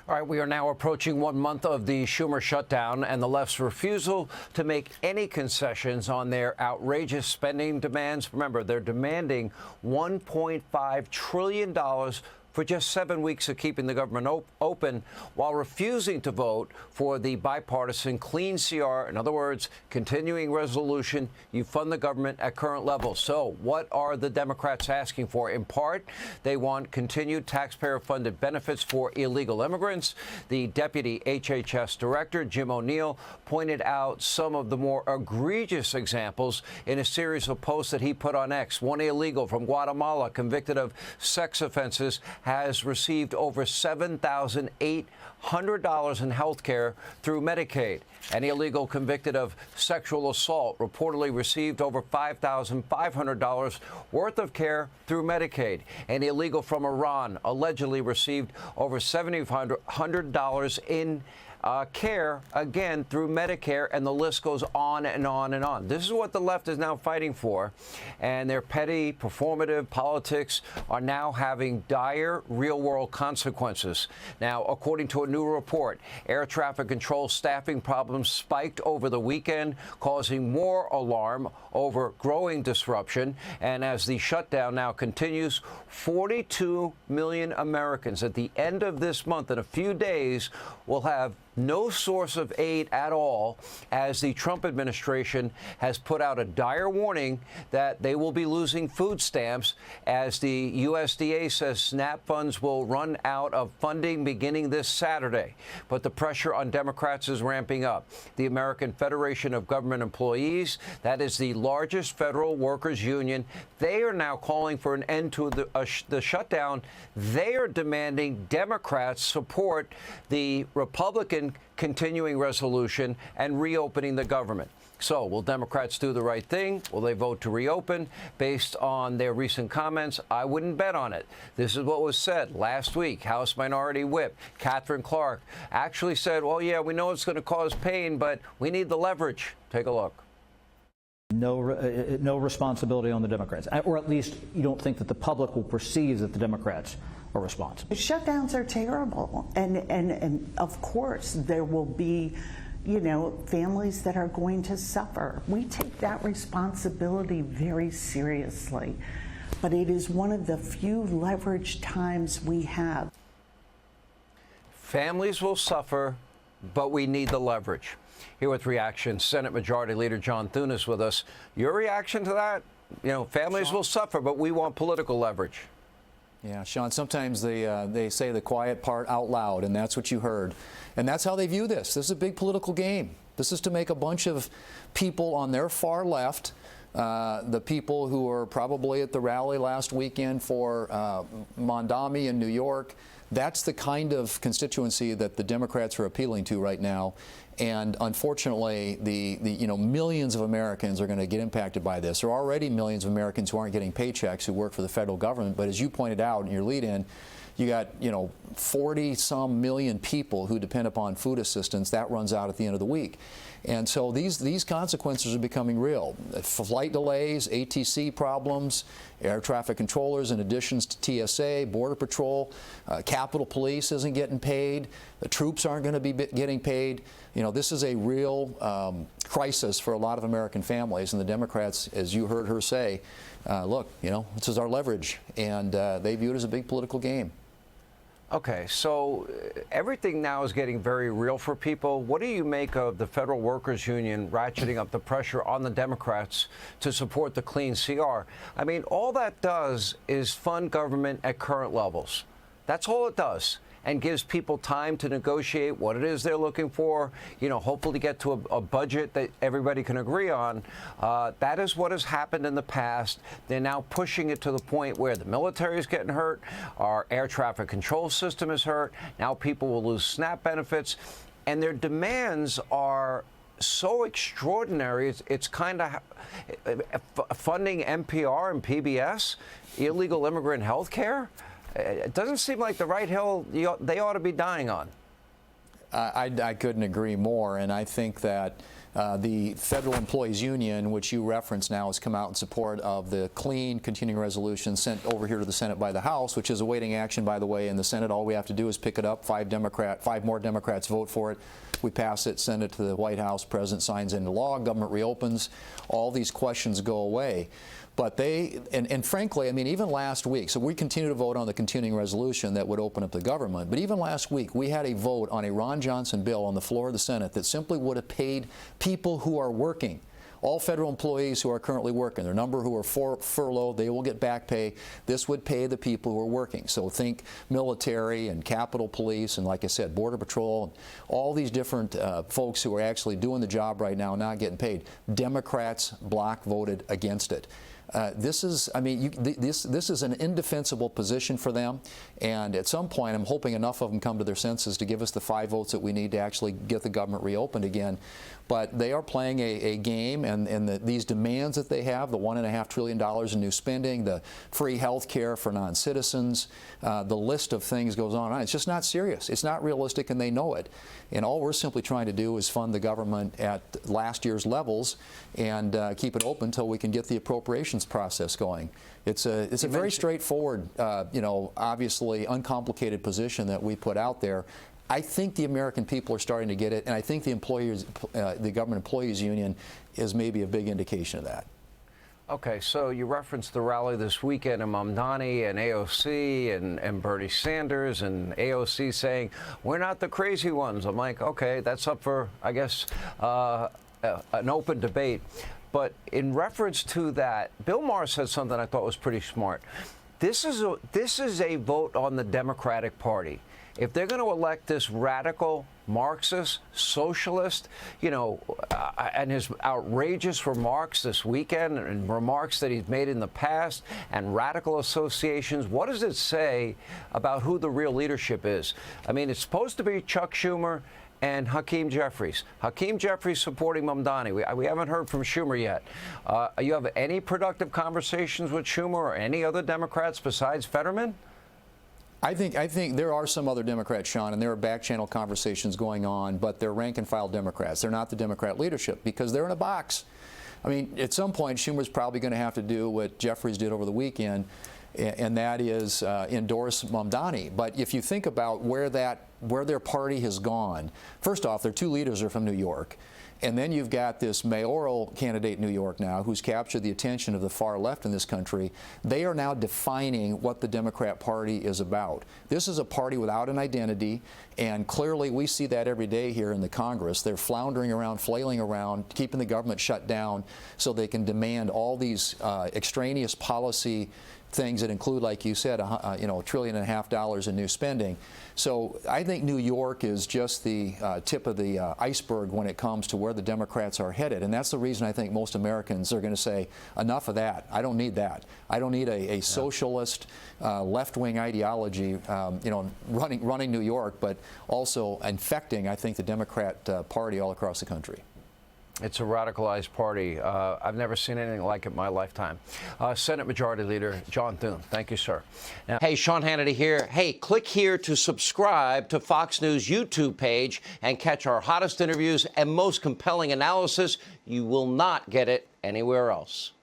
All right, we are now approaching 1 month of the Schumer shutdown and the left's refusal to make any concessions on their outrageous spending demands. Remember, they're demanding $1.5 trillion for just 7 weeks of keeping the government open, while refusing to vote for the bipartisan clean CR. In other words, continuing resolution, you fund the government at current levels. So what are the Democrats asking for? In part, they want continued taxpayer-funded benefits for illegal immigrants. The deputy HHS director, Jim O'Neill, pointed out some of the more egregious examples in a series of posts that he put on X. One illegal from Guatemala convicted of sex offenses has received over $7,800 in health care through Medicaid. An illegal convicted of sexual assault reportedly received over $5,500 worth of care through Medicaid. An illegal from Iran allegedly received over $7,500 in care, again, through Medicare, and the list goes on and on and on. This is what the left is now fighting for, and their petty, performative politics are now having dire, real-world consequences. Now, according to a new report, air traffic control staffing problems spiked over the weekend, causing more alarm over growing disruption. And as the shutdown now continues, 42 million Americans at the end of this month, in a few days, will have no source of aid at all, as the Trump administration has put out a dire warning that they will be losing food stamps, as the USDA says SNAP funds will run out of funding beginning this Saturday. But the pressure on Democrats is ramping up. The American Federation of Government Employees, that is the largest federal workers union, they are now calling for an end to the shutdown. They are demanding Democrats support the Republican continuing resolution and reopening the government. So will Democrats do the right thing? Will they vote to reopen based on their recent comments? I wouldn't bet on it. This is what was said last week. House Minority Whip Catherine Clark actually said, well, yeah, we know it's going to cause pain, but we need the leverage. Take a look. No responsibility on the Democrats, or at least you don't think that the public will perceive that the Democrats are responsible. Shutdowns are terrible, and of course there will be, families that are going to suffer. We take that responsibility very seriously, but it is one of the few leverage times we have. Families will suffer, but we need the leverage. Here with reaction, Senate Majority Leader John Thune is with us. Your reaction to that? Families will suffer, but we want political leverage. Yeah, Sean, sometimes they say the quiet part out loud, and that's what you heard. And that's how they view this. This is a big political game. This is to make a bunch of people on their far left, the people who were probably at the rally last weekend for Mondami in New York, that's the kind of constituency that the Democrats are appealing to right now. And unfortunately, the millions of Americans are going to get impacted by this. There are already millions of Americans who aren't getting paychecks who work for the federal government. But as you pointed out in your lead-in, you got 40-some million people who depend upon food assistance. That runs out at the end of the week. And so these consequences are becoming real. Flight delays, ATC problems, air traffic controllers in additions to TSA, Border Patrol, Capitol Police isn't getting paid, the troops aren't going to be getting paid. This is a real crisis for a lot of American families, and the Democrats, as you heard her say, look, this is our leverage, and they view it as a big political game. Okay, so everything now is getting very real for people. What do you make of the Federal Workers Union ratcheting up the pressure on the Democrats to support the clean CR? I mean, all that does is fund government at current levels. That's all it does, and gives people time to negotiate what it is they're looking for, hopefully get to a budget that everybody can agree on. That is what has happened in the past. They're now pushing it to the point where the military is getting hurt, our air traffic control system is hurt, now people will lose SNAP benefits, and their demands are so extraordinary. It's kind of funding NPR and PBS, illegal immigrant health care. It doesn't seem like the right hill they ought to be dying on. I couldn't agree more, and I think that The Federal Employees Union, which you referenced now, has come out in support of the clean continuing resolution sent over here to the Senate by the House, which is awaiting action, by the way, in the Senate. All we have to do is pick it up. Five more Democrats vote for it. We pass it, send it to the White House, President signs into law, government reopens. All these questions go away. But they, and frankly, I mean, even last week, so we continue to vote on the continuing resolution that would open up the government, but even last week, we had a vote on a Ron Johnson bill on the floor of the Senate that simply would have paid people who are working, all federal employees who are currently working, their number who are furloughed, they will get back pay. This would pay the people who are working. So think military and Capitol Police and, like I said, Border Patrol, all these different folks who are actually doing the job right now, not getting paid. Democrats block voted against it. This is, I mean, this is an indefensible position for them, and at some point I'm hoping enough of them come to their senses to give us the 5 votes that we need to actually get the government reopened again. But they are playing a game, and these demands that they have, the $1.5 trillion in new spending, the free health care for non-citizens, the list of things goes on and on. It's just not serious. It's not realistic, and they know it. And all we're simply trying to do is fund the government at last year's levels and keep it open until we can get the appropriations process going. It's a very straightforward, you know, obviously uncomplicated position that we put out there. I think the American people are starting to get it, and I think the employers, the Government Employees Union is maybe a big indication of that. Okay, so you referenced the rally this weekend in Mamdani and AOC and Bernie Sanders and AOC saying, we're not the crazy ones. I'm like, okay, that's up for, I guess, an open debate. But in reference to that, Bill Maher said something I thought was pretty smart. This is a vote on the Democratic Party. If they're going to elect this radical Marxist, socialist, you know, and his outrageous remarks this weekend and remarks that he's made in the past and radical associations, what does it say about who the real leadership is? I mean, it's supposed to be Chuck Schumer and Hakeem Jeffries. Hakeem Jeffries supporting Mamdani. We haven't heard from Schumer yet. You have any productive conversations with Schumer or any other Democrats besides Fetterman? I think there are some other Democrats, Sean, and there are back-channel conversations going on, but they're rank-and-file Democrats. They're not the Democrat leadership because they're in a box. I mean, at some point, Schumer's probably going to have to do what Jeffries did over the weekend, and that is endorse Mamdani. But if you think about where their party has gone, first off, their 2 leaders are from New York. And then you've got this mayoral candidate in New York now who's captured the attention of the far left in this country. They are now defining what the Democrat Party is about. This is a party without an identity, and clearly we see that every day here in the Congress. They're floundering around, flailing around, keeping the government shut down so they can demand all these extraneous policy things that include, like you said, you know, $1.5 trillion in new spending. So I think New York is just the tip of the iceberg when it comes to where the Democrats are headed, and that's the reason I think most Americans are going to say, enough of that. I don't need that. I don't need a socialist left-wing ideology, you know, running New York, but also infecting, I think, the Democrat Party all across the country. It's a radicalized party. I've never seen anything like it in my lifetime. Senate Majority Leader John Thune, thank you, sir. Now, hey, Sean Hannity here. Hey, click here to subscribe to Fox News YouTube page and catch our hottest interviews and most compelling analysis. You will not get it anywhere else.